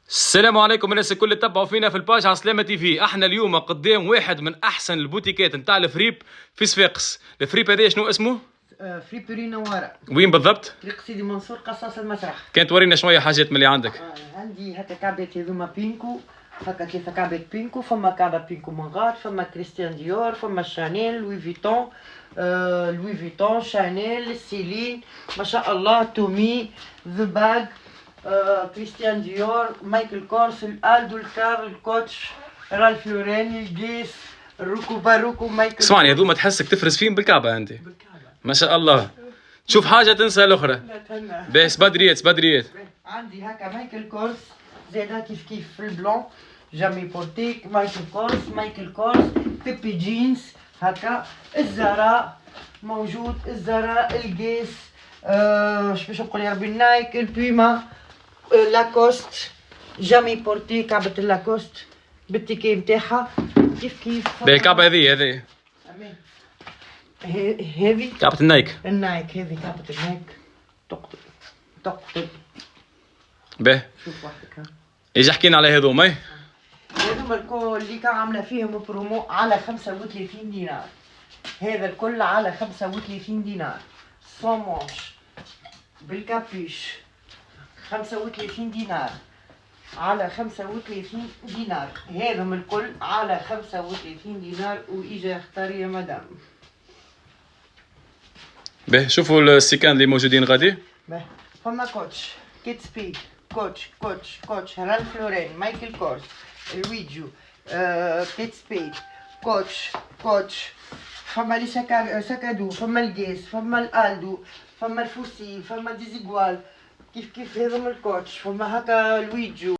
السلام عليكم الناس الكل اللي تتبعوا فينا في الباج عسلامة تي في. احنا اليوم قدام واحد من احسن البوتيكات نتاع الفريب في صفاقس. الفريب هذا شنو اسمه؟ فريبري نوارة. وين بالضبط؟ طريق سيدي منصور قصاص المسرح. كانت تورينا شويه حاجات من اللي عندك. عندي هكا كعبات هذوما بينكو، هكا 3 كعبات بينكو، فما كعبة بينكو من غار، فما كريستيان ديور، فما شانيل، لوي فيتون، لوي فيتون، شانيل، سيلين، ما شاء الله، تومي، ذا باج، كريستيان ديور، مايكل كورس، الالدو، الكار، الكوتش، رالف لورين، الجيس، الروكو باروكو، مايكل. اسمعني هذوما تحسك تفرز فيهم بالكعبه انت. بالكعبة. ما شاء الله. تشوف حاجه تنسى الاخرى. لا تهنى. بس بدريات. عندي هكا مايكل كورس زيادة كيف في البلون، جامي بورتيك، مايكل كورس، بيبي جينز، هكا الزراء موجود، الزراء، الجيس، اش باش نقول يا ربي، النايك، البيما، لاكوست، جامي بورتيك، كعبة اللاكوست بالتيكي متاعها كيف. بالكعبه هذه هذه كعبه النايك. النايك، هذه كعبة النايك تقتل. به شوف وحدك ها. ايش حكينا على هذوما؟ هذوما الكل اللي كان عامله فيهم برومو على 35 دينار. هذا الكل على 35 دينار. صومونش بالكابيش 35 دينار على 35 دينار. هذم الكل على 35 دينار. وإجا اختار يا مدام. به شوفوا السيكان اللي موجودين غادي. به فما كوتش كيت سبيد، كوتش رالف لورين، مايكل كورس، لويجو، كيت سبيد، كوتش، فما لي سكادو، فما الجيس، فما الالدو، فما الفوسي، فما ديزيغوال، كيف هذا من الكوتش، فما هكا لويجو.